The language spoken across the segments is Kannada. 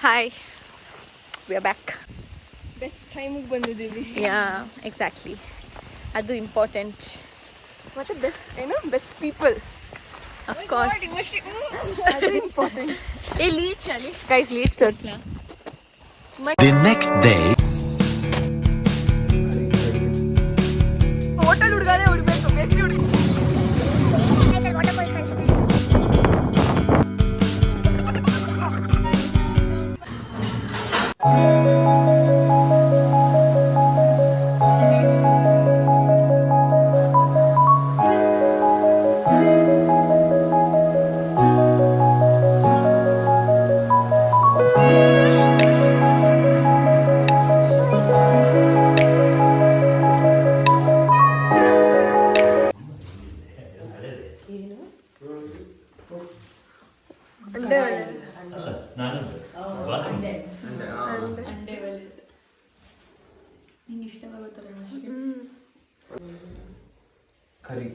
Hi, we are back. Best ಟೈಮಿಗೆ ಬಂದಿದ್ದೀವಿ. ಯಾ, ಎಕ್ಸಾಕ್ಟ್ಲಿ, ಅದು ಇಂಪಾರ್ಟೆಂಟ್. ಮತ್ತೆ ಬೆಸ್ಟ್ ಪೀಪಲ್, ಆಫ್ ಕೋರ್ಸ್, ಅದು ಇಂಪಾರ್ಟೆಂಟ್. ಲೀಚ್ ಅಲ್ಲಿ ಗೈಸ್, ಲೀಚ್ ತೋರಿಸ್ಲಾ? The next day. ಹೋಟೆಲ್ ಹುಡುಗಾದ್ರೆ ಹುಡುಗಬೇಕು, ಬೇಕರಿ ಹುಡುಗ.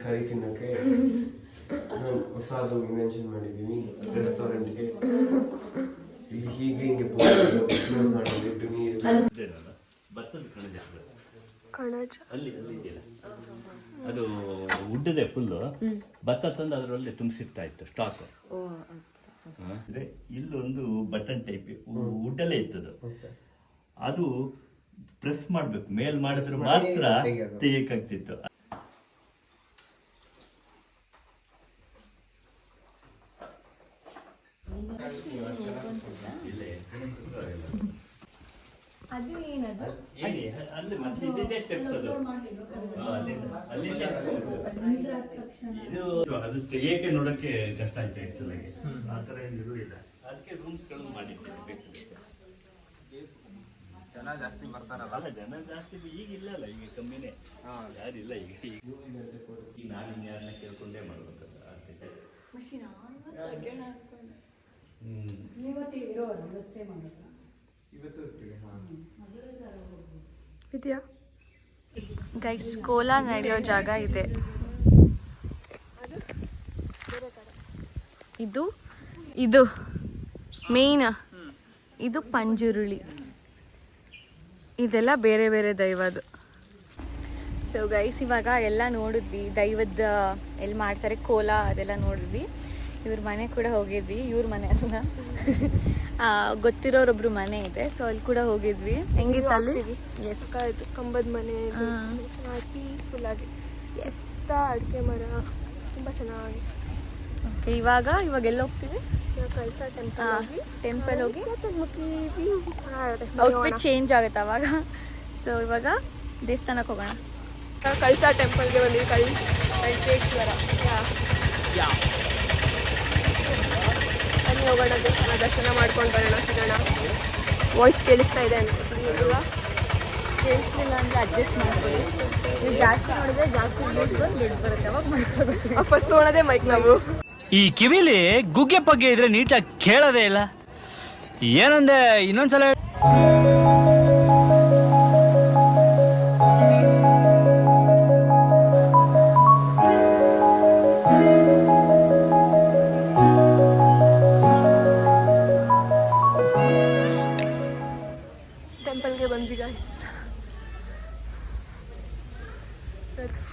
ಕರಿ ತಿನ್ನಕ್ಕೆ ನಾನು ಹೊಸದು ಇನ್ವೆನ್ಷನ್ ಮಾಡಿದ್ದೀನಿ. ರೆಸ್ಟೋರೆಂಟ್ಗೆ ಹಿಂಗೆ ಕ್ಲೋಸ್ ಮಾಡಿಬಿಟ್ಟು ನೀರು ಕಣಜ ಅಲ್ಲಿ ಇದೆಯಲ್ಲ, ಅದು ಉಡ್ಡದೆ ಫುಲ್ಲು ಭತ್ತ ತಂದು ಅದರಲ್ಲಿ ತುಂಬಿಸಿರ್ತಾ ಇತ್ತು ಸ್ಟಾಕ್. ಇಲ್ಲೊಂದು ಬಟನ್ ಟೈಪ್ ಉಡ್ಡಲ್ಲೇ ಇತ್ತದು. ಅದು ಪ್ರೆಸ್ ಮಾಡ್ಬೇಕು, ಮೇಲ್ ಮಾಡಿದ್ರೆ ಮಾತ್ರ ತೆಗಿಯಕ್ಕಾಗ್ತಿತ್ತು. ಅಲ್ಲಿ ಮತ್ತೆ ಇದೇ ಸ್ಟೆಪ್ಸ್ ಅದು. ಇದು ಅದು ತೆಗಿಯಕ್ಕೆ ನೋಡಕ್ಕೆ ಕಷ್ಟ ಆಯ್ತು ಆಕ್ಚುಲಿ. ಆ ಥರ ಏನು ಇರುವುದಿಲ್ಲ. ಅದಕ್ಕೆ ರೂಮ್ಸ್ಗಳನ್ನು ಮಾಡಿದ್ದೇವೆ. ಜನ ಜಾಸ್ತಿ ಬರ್ತಾರಲ್ಲ. ಅಲ್ಲ, ಜನ ಜಾಸ್ತಿ ಈಗ ಇಲ್ಲಲ್ಲ, ಈಗ ಕಮ್ಮಿನೇ, ಯಾರಿಲ್ಲ ಈಗ. ಈಗ ನಾನು ಯಾರನ್ನ ಕೇಳ್ಕೊಂಡೇ ಮಾಡ್ಬೇಕು. ಇದೆಯಾ ಗೈಸ್? ಕೋಲಾ ನಡೆಯೋ ಜಾಗ ಇದೆ. ಇದು ಮೇನ್, ಇದು ಪಂಜುರುಳಿ, ಇದೆಲ್ಲ ಬೇರೆ ಬೇರೆ ದೈವದ್ದು. ಸೊ ಗೈಸ್, ಇವಾಗ ಎಲ್ಲ ನೋಡಿದ್ವಿ, ದೈವದ ಎಲ್ಲಿ ಮಾಡ್ತಾರೆ ಕೋಲಾ ಅದೆಲ್ಲ ನೋಡಿದ್ವಿ. ಇವ್ರ ಮನೆ ಕೂಡ ಹೋಗಿದ್ವಿ. ಇವ್ರ ಮನೆ ಅಲ್ಲ, ಗೊತ್ತಿರೋರೊಬ್ರು ಮನೆ ಇದೆ, ಸೊ ಅಲ್ಲಿ ಕೂಡ ಹೋಗಿದ್ವಿ. ಹೆಂಗಿತ್ತು ಅಲ್ಲಿ? ಎಸ್, ಕಂಬದ ಮನೆ, ಚೆನ್ನಾಗಿ ಪೀಸ್ಫುಲ್ ಆಗಿ, ಎಷ್ಟ ಅಡಿಕೆ ಮರ, ತುಂಬ ಚೆನ್ನಾಗಿ. ಓಕೆ, ಇವಾಗ ಎಲ್ಲಿ ಹೋಗ್ತೀವಿ? ಕಳಸ ಟೆಂಪಲ್ ಹೋಗಿ ಚೆನ್ನಾಗಿರುತ್ತೆ. ಔಟ್ಫಿಟ್ ಚೇಂಜ್ ಆಗುತ್ತೆ ಅವಾಗ. ಸೊ ಇವಾಗ ದೇವಸ್ಥಾನಕ್ಕೆ ಹೋಗೋಣ. ಕಳಸ ಟೆಂಪಲ್ಗೆ ಬಂದ್ವಿ. ಕಳಸೇಶ್ವರ ಅಲ್ಲಿ ಹೋಗೋಣ, ದೇವಸ್ಥಾನ ದರ್ಶನ ಮಾಡ್ಕೊಂಡು ಬರೋಣ, ಸಿಗೋಣ. ವಾಯ್ಸ್ ಕೇಳಿಸ್ತಾ ಇದೆ ಅನ್ಕೋತೀನಿ ಅಲ್ವಾ? ಕೇಳಿಸ್ಲಿಲ್ಲ ಅಂದರೆ ಅಡ್ಜಸ್ಟ್ ಮಾಡ್ಕೊಳ್ಳಿ. ನೀವು ಜಾಸ್ತಿ ನೋಡಿದ್ರೆ ಜಾಸ್ತಿ ವ್ಯೂಸ್ ಬಂದು ದುಡ್ಡು ಬರುತ್ತೆ, ಅವಾಗ ಮಾಡ್ಕೋಬೇಕು. ಫಸ್ಟ್ ನೋಡೋದೇ ಮೈಕ್ ನಾವು. ಈ ಕಿವಿಲಿ ಗುಗ್ಗೆ ಪಗ್ಗೆ ಇದ್ರೆ ನೀಟಾಗಿ ಕೇಳೋದೇ ಇಲ್ಲ. ಏನಂದೆ ಇನ್ನೊಂದ್ಸಲ? ಟೆಂಪಲ್ಗೆ ಬಂದ್ವಿ ಗೈಸ್.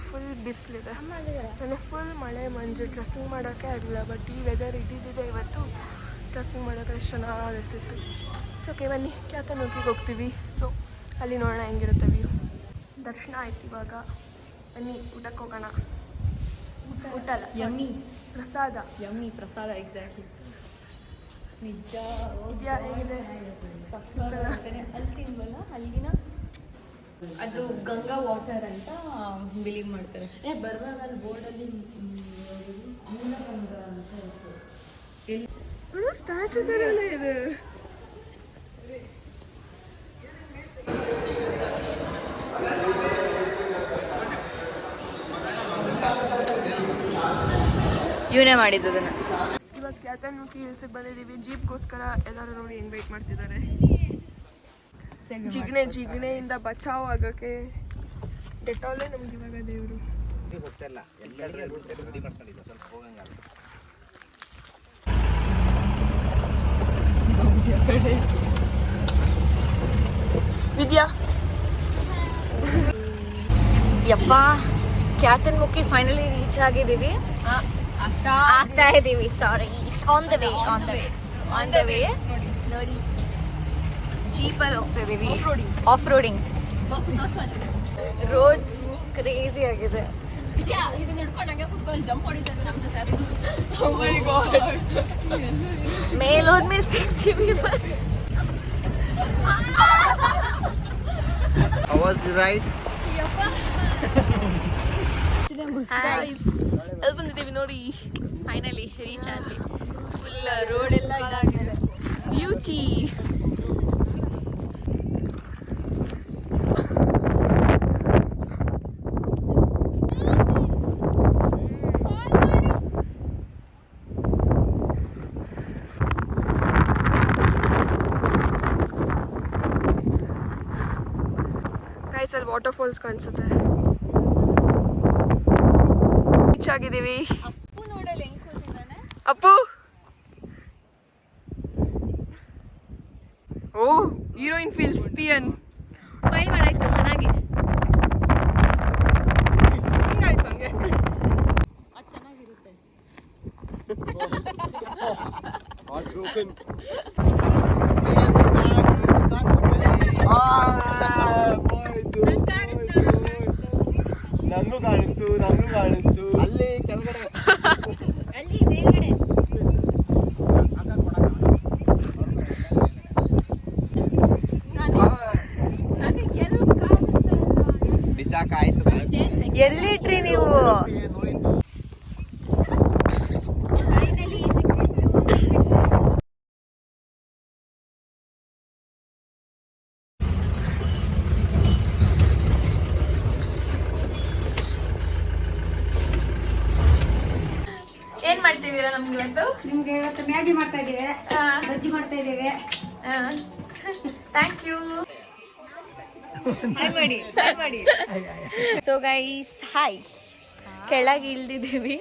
ಫುಲ್ ಬಿಸಿಲಿದೆ, ನನಗೆ ಫುಲ್ ಮಳೆ ಮಂಜು, ಟ್ರೆಕ್ಕಿಂಗ್ ಮಾಡೋಕ್ಕೆ ಆಗಲಿಲ್ಲ. ಬಟ್ ಈ ವೆದರ್ ಇದ್ದಿದ್ದಿದೆ ಇವತ್ತು, ಟ್ರೆಕ್ಕಿಂಗ್ ಮಾಡೋಕ್ಕೆ ಎಷ್ಟು ಚೆನ್ನಾಗಿರ್ತಿತ್ತು. ಸೊ ಓಕೆ, ಬನ್ನಿ ಕ್ಯಾತನೂಕಿಗೆ ಹೋಗ್ತೀವಿ. ಸೊ ಅಲ್ಲಿ ನೋಡೋಣ ಹೆಂಗಿರುತ್ತೆ ವ್ಯೂ. ದರ್ಶನ ಆಯ್ತು, ಇವಾಗ ಬನ್ನಿ ಊಟಕ್ಕೆ ಹೋಗೋಣ. ಊಟ ಅಲ್ಲ, ಯಮ್ಮಿ ಪ್ರಸಾದ. ಯಮ್ಮಿ ಪ್ರಸಾದ, ಎಕ್ಸಾಕ್ಟ್ಲಿ. ನಿಜ ಇದೆಯಾ? ಹೇಗಿದೆ? ಅಲ್ಲಿ ತಿನ್ವಲ್ಲ, ಅಲ್ಲಿನ ಅದು ಗಂಗಾ ವಾಟರ್ ಅಂತ ಬಿಲೀವ್ ಮಾಡ್ತಾರೆ. ಬರುವಾಗ ಅಲ್ಲಿ ಬೋರ್ಡಲ್ಲಿ ಸ್ಟ್ಯಾಚು ಥರ ಇದೆ. ಇವನೇ ಮಾಡಿದ್ದು ಅದನ್ನು. ಇವಾಗ ಕ್ಯಾತನೂಕಿ ಹಿಲ್ಸಿಗೆ ಬಂದಿದ್ದೀವಿ. ಜೀಪ್ಗೋಸ್ಕರ ಎಲ್ಲರೂ ನೋಡಿ ಇನ್ವೈಟ್ ಮಾಡ್ತಿದ್ದಾರೆ. ಜಿಗಣೆಯಿಂದ ಬಚಾವ್ ಆಗೋಕ್ಕೆ ಡೆಟಾಲೇ ನಮ್ಗೆ ಇವಾಗ ದೇವರು. ಗೊತ್ತಿಲ್ಲ, ಎಲ್ಲ ರೆಡಿ ಮಾಡ್ಕೊಂಡಿದ್ದೆ, ಸ್ವಲ್ಪ ಹೋಗಂಗಲ್ಲ. ವಿದ್ಯಾ ಯಪ್ಪ ಕ್ಯಾತನ್ ಮುಖಿ ಫೈನಲಿ ರೀಚ್ ಆಗಿದ್ದೀವಿ. ಆಗ್ತಾ ಇದ್ದೀವಿ, ಸಾರಿ. ಆನ್ ದ ವೇ ನೋಡಿ, ಜೀಪಲ್ಲಿ ಹೋಗ್ತಾ ಇದೀವಿ. ಆಫ್ ರೋಡಿಂಗ್ ರೋಡ್ಸ್ ಕ್ರೇಜಿ ಆಗಿದೆ. ಮೇಲೋದ್ಮೇಲೆ ಸಿಗ್ತೀವಿ. ಅಲ್ಲಿ ಬಂದಿದ್ದೀವಿ ನೋಡಿ. ಫೈನಲಿ ರೀಚ್ ಆದ್ವಿ. ಫುಲ್ ರೋಡ್ ಎಲ್ಲ ಇದಾಗಿದೆ. ಬ್ಯೂಟಿ. ಗೈಸ್ ಅಲ್ಲಿ ವಾಟರ್ ಫಾಲ್ಸ್ ಕಾಣಿಸುತ್ತೆ. ರೀಚ್ ಆಗಿದ್ದೀವಿ. ಅಪ್ಪು ನೋಡಲ್ಲ ಹೆಂಗ್ ಕೂತಿದ್ದಾನೆ. ಅಪ್ಪು ಓ ಹೀರೋಯಿನ್ ಫೀಲ್ಸ್ ಪಿಯನ್. ಸ್ಮೈಲ್ ಮಾಡಾಯ್ತು ಚೆನ್ನಾಗಿ. ಹಿಂಗಾಯ್ತು ಹಂಗೆ. ಅದು ಚೆನ್ನಾಗಿರುತ್ತೆ. ನಂಗೂ ಕಾಣಿಸ್ತು ಅಲ್ಲಿ ಕೆಳಗಡೆ ಅಲ್ಲಿ ಮೇಲ್ಗಡೆ ಬಿಸಾಕಾಯ್ತು. ಎಲ್ಲಿಟ್ರಿ ನೀವು? ಏನ್ ಮಾಡ್ತಿದ್ದೀರಾ ನಮ್ಗೆ ಇವತ್ತು? ನಿಮ್ಗೆ ಇವತ್ತು ಮ್ಯಾಗಿ ಮಾಡ್ತಾ ಇದ್ದೀವಿ, ಬಜ್ಜಿ ಮಾಡ್ತಾ ಇದ್ದೀವಿ. Thank you. ಮಾಡಿ. ಸೊ ಗೈಸ್ ಹಾಯ್, ಕೆಳಗೆ ಇಳ್ದಿದ್ದೀವಿ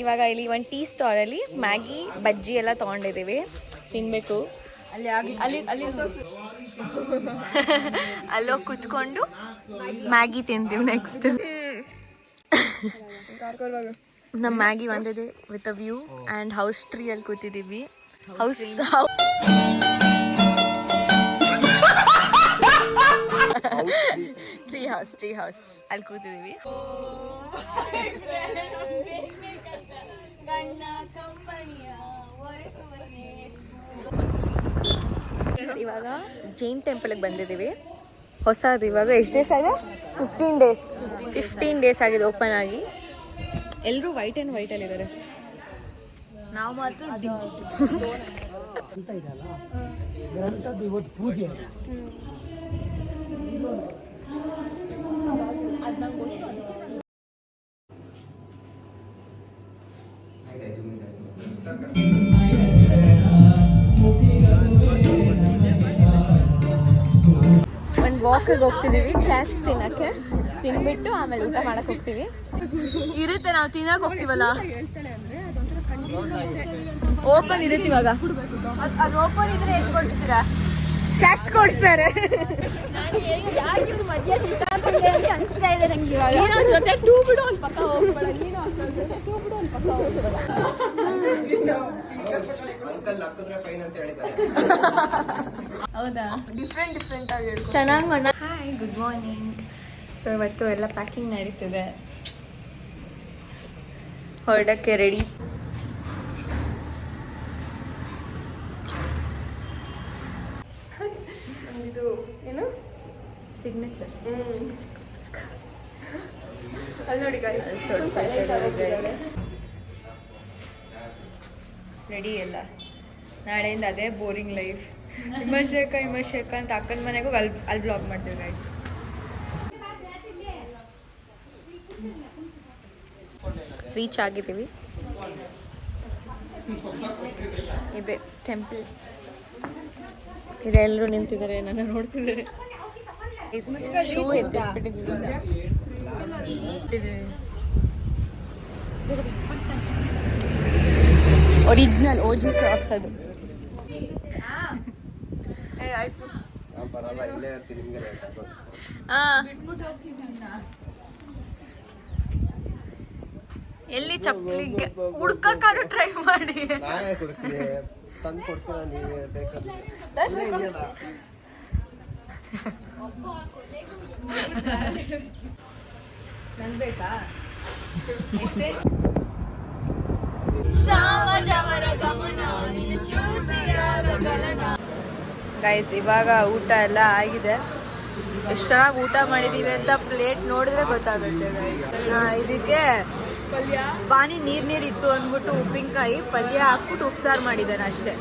ಇವಾಗ. ಇಲ್ಲಿ ಒಂದು ಟೀ ಸ್ಟಾಲಲ್ಲಿ ಮ್ಯಾಗಿ ಬಜ್ಜಿ ಎಲ್ಲ ತೊಗೊಂಡಿದ್ದೀವಿ, ತಿನ್ಬೇಕು. ಅಲ್ಲೋಗಿ ಕುತ್ಕೊಂಡು ಮ್ಯಾಗಿ ತಿಂತೀವಿ ನೆಕ್ಸ್ಟ್. ನಮ್ಮ ಮ್ಯಾಗಿ ಬಂದಿದೆ with a view and house ಟ್ರೀಯಲ್ಲಿ ಕೂತಿದ್ದೀವಿ. ಟ್ರೀ ಹೌಸ್ ಅಲ್ಲಿ ಕೂತಿದ್ದೀವಿ. ಇವಾಗ ಜೈನ್ ಟೆಂಪಲ್ಗೆ ಬಂದಿದ್ದೀವಿ. ಹೊಸದು ಇವಾಗ ಎಷ್ಟು ಡೇಸ್ ಆಗಿದೆ? 15 ಡೇಸ್ ಆಗಿದೆ ಓಪನ್ ಆಗಿ. ಎಲ್ಲರೂ ವೈಟ್ ಆ್ಯಂಡ್ ವೈಟಲ್ಲಿದ್ದಾರೆ, ನಾವು ಮಾತ್ರ ಇವತ್ತು ಪೂಜೆ ಒಂದು ವಾಕಿಗೆ ಹೋಗ್ತಿದ್ದೀವಿ, ಚಾಟ್ಸ್ ತಿನ್ನಕ್ಕೆ. ತಿನ್ಬಿಟ್ಟು ಆಮೇಲೆ ಊಟ ಮಾಡಕ್ಕೆ ಹೋಗ್ತೀವಿ. ಇರುತ್ತೆ, ನಾವು ತಿನ್ನಕ್ಕೆ ಹೋಗ್ತೀವಲ್ಲ, ಓಪನ್ ಇರುತ್ತೆ ಇವಾಗ. ಅದು ಓಪನ್ ಇದ್ರೆ ಎಷ್ಟು ಕೊಡಿಸ್ತೀರಾ? ಚಾಟ್ಸ್ ಕೊಡಿಸ್ತಾರೆ. ಅನಿಸ್ತಾ ಇದೆ ನಂಗೆ ಇವಾಗ. ಹೌದಾ? ಡಿಫ್ರೆಂಟ್ ಆಗಿ ಚೆನ್ನಾಗಿ ಮಾಡ. Hi, good morning. ಸೊ ಇವತ್ತು ಎಲ್ಲ ಪ್ಯಾಕಿಂಗ್ ನಡೀತಿದೆ, ಹೊರಡಕ್ಕೆ ರೆಡಿ. ಇದು ಏನು ಸಿಗ್ನೇಚರ್ ಅಲ್ಲಿ ನೋಡಿ ಗೈಸ್. ರೆಡಿ ಎಲ್ಲ. ನಾಳೆಯಿಂದ ಅದೇ ಬೋರಿಂಗ್ ಲೈಫ್. ವಿಮರ್ಶಕ ಅಂತ ಅಕ್ಕನ ಮನೆಗೂ ಅಲ್ಲಿ ಬ್ಲಾಗ್ ಮಾಡ್ತೀವಿ ಗೈಸ್. ರೀಚ್ ಆಗಿದ್ದೀವಿ. ಇದೆ ಟೆಂಪಲ್ ಇದೆ, ಎಲ್ಲರೂ ನಿಂತಿದ್ದಾರೆ, ನನ್ನ ನೋಡ್ತಿದ್ದಾರೆ. ಶೂ ಒರಿಜಿನಲ್ OG ಕ್ರಾಕ್ಸ್ ಅದು. ಆಯ್ತು ಬರಲ್ಲ, ಇಲ್ಲೇ ಇರ್ತೀನಿ, ನಿಮ್ಗೆ ಲೇಟ್ ಆಗೋದು. ಎಲ್ಲಿ ಚಪ್ಪಲಿಗೆ ಹುಡ್ಕಕ್ಕಾದ್ರೂ ಟ್ರೈ ಮಾಡಿ. ನಾನೇ ಕೊಡ್ತೀನಿ, ತಂದು ಕೊಡ್ತೀರ ನೀವೇ ಬೇಕಾದ್ರೆ. ಇಲ್ಲೇ ಇದೆಯಲ್ಲ. ಗೈಸ್ ಇವಾಗ ಊಟ ಎಲ್ಲ ಆಗಿದೆ. ಎಷ್ಟು ಚೆನ್ನಾಗಿ ಊಟ ಮಾಡಿದೀವಿ ಅಂತ ಪ್ಲೇಟ್ ನೋಡಿದ್ರೆ ಗೊತ್ತಾಗುತ್ತೆ ಗೈಸ್. ಇದಕ್ಕೆ ಪಾನಿ ನೀರ್ ಇತ್ತು ಅಂದ್ಬಿಟ್ಟು ಉಪ್ಪಿನಕಾಯಿ ಪಲ್ಯ ಹಾಕ್ಬಿಟ್ಟು ಉಪ್ಸಾರು ಮಾಡಿದ್ದಾನೆ ಅಷ್ಟೇ.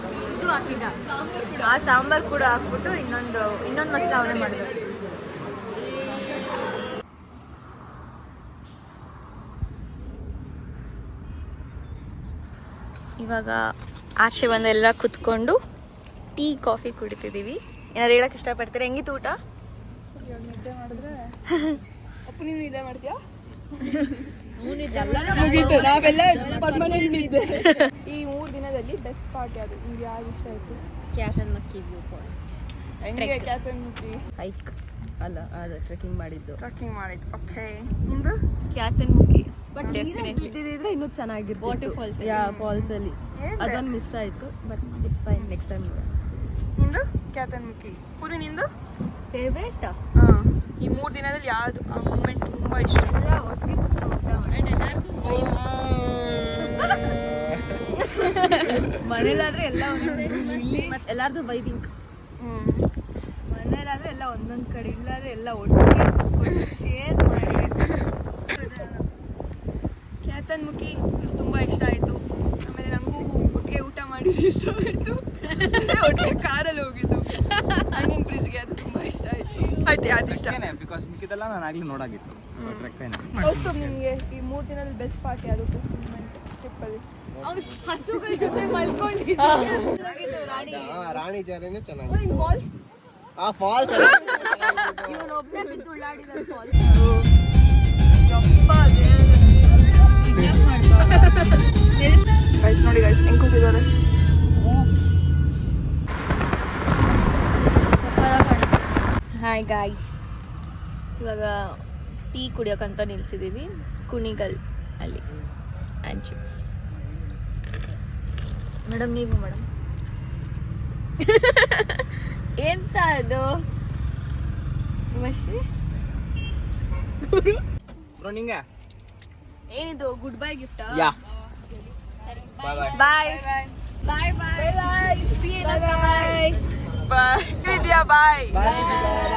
ಆ ಸಾಂಬಾರ್ ಕೂಡ ಹಾಕ್ಬಿಟ್ಟು ಇನ್ನೊಂದು ಮಸಾಲ ಅವನೇ ಮಾಡಿದ. ಇವಾಗ ಆಚೆ ಬಂದೆಲ್ಲ ಕುತ್ಕೊಂಡು ಟೀ ಕಾಫಿ ಕುಡಿತಿದ್ದೀವಿ. ಏನಾರು ಹೇಳಕ್ ಇಷ್ಟಪಡ್ತೀರಾ? ಹೆಂಗಿತ್ತು ಊಟ? ನಿದ್ದೆ ಮಾಡಿದ್ರೆ ಅಪ್ಪು ನೀನು ನಿದ್ದೆ ಮಾಡ್ತೀಯಾ? ಮುಗೀತು, ನಾವೆಲ್ಲ ಪರ್ಮನೆಂಟ್ ನಿದ್ದೆ. ಈ 3 ದಿನದಲ್ಲಿ ಬೆಸ್ಟ್ ಪಾರ್ಟ್ ಯಾವುದು ನಿಮ್ಗೆ? ಯಾರು ಇಷ್ಟ ಆಯ್ತು? ಕ್ಯಾತನ್ಮಕ್ಕಿ ವ್ಯೂ ಪಾಯಿಂಟ್. ಹೆಂಗೆ ಕ್ಯಾತನ್ಮಕ್ಕಿ ಹೈಕ್ ಅಲ್ಲ, ಅದು ಟ್ರೆಕ್ಕಿಂಗ್ ಮಾಡಿದ್ದು. ಓಕೆ. ನಿಂದು? ಕ್ಯಾತನ್ಮಕ್ಕಿ ಬಟ್ ಇದ್ದಿದ್ರೆ ಇನ್ನೂ ಚೆನ್ನಾಗಿರ್ತಿತ್ತು. Water falls. ಫಾಲ್ಸ್ ಅಲ್ಲಿ ಅದೊಂದು ಮಿಸ್ ಆಯ್ತು. But it's fine, next time. ನಿಂದು ಕ್ಯಾತನ್ಮಕ್ಕಿ. ಪೂರಿ ನಿಂದು? ಫೇವ್ರೇಟ್ ಈ 3 ದಿನದಲ್ಲಿ ಯಾವ್ದು ಆ ಮೂಮೆಂಟ್ ತುಂಬಾ ಇಷ್ಟ? ಮನೇಲಾದ್ರೆ ಎಲ್ಲ ಎಲ್ಲಾರ್ದು ವೈಬಿಂಗ್. ಮನೇಲಾದ್ರೆ ಎಲ್ಲ ಒಂದೊಂದ್ ಕಡೆ, ಇಲ್ಲಾದ್ರೆ ಎಲ್ಲ ಒಟ್ಟಿಗೆ ಶೇರ್ ಮಾಡಿ. ಕ್ಯಾತನ್ಮಕ್ಕಿ ತುಂಬಾ ಇಷ್ಟ ಆಯ್ತು. ಆಮೇಲೆ ನಂಗೂ ಒಟ್ಟಿಗೆ ಊಟ ಮಾಡಿದ್ದು ಇಷ್ಟ ಆಯ್ತು. ಒಟ್ಟಿಗೆ ಕಾರಲ್ಲಿ ಹೋಗಿದ್ದು ಹ್ಯಾಂಗಿಂಗ್ ಬ್ರಿಡ್ಜ್ಗೆ, ಅದು ತುಂಬಾ ಇಷ್ಟ ಆಯ್ತು. ಅದು ಇಷ್ಟ. ಬಿಕಾಸ್ ಮಿಕ್ಕಿದೆಲ್ಲ ನಾನು ಆಗ್ಲಿ ನೋಡಾಗಿತ್ತು. ಸೊ ಟ್ರೆಕ್ಕೇನೆ. ಕೌಸ್ತುಭ್, ನಿಮಗೆ ಈ 3 ದಿನದಲ್ಲಿ ಬೆಸ್ಟ್ ಪಾರ್ಟ್ ಯಾವುದು? ಬೆಸ್ಟ್ ಮೂಮೆಂಟ್ ಟ್ರಿಪ್ಪಲ್ಲಿ? ಹಸುಗಳ ಜೊತೆ ಮಲ್ಕೊಂಡಿದ್ದೆ. ರಾಣಿ ಜಾರಿನೇ ಚೆನ್ನಾಗಿ. ಫಾಲ್ಸ್ ಆ ಫಾಲ್ಸ್ ಇವನೊಬ್ಬನೇ ಬಿದ್ದು ಉಳ್ಳಾಡಿದ ಫಾಲ್ಸ್. ಗೈಸ್ ನೋಡಿ ಗೈಸ್ ಹೆಂಗ್ ಕೂತಿದ್ದಾರೆ. ಹಾಯ್ ಗಾಯ್ಸ್, ಇವಾಗ ಟೀ ಕುಡಿಯೋಕ್ಕಂತ ನಿಲ್ಸಿದ್ದೀವಿ ಕುಣಿಗಲ್ ಅಲ್ಲಿ. And chips. ಮೇಡಮ್ ನೀವು ಮೇಡಮ್ ಎಂತ ಅದು ನಿಮ್ಮಶ್ರೀ ಬ್ರೋ ನಿಂಗೆ ಏನಿದು? Good bye gift? Yeah. Bye bye bye bye bye bye bye. ಬಾಯ್.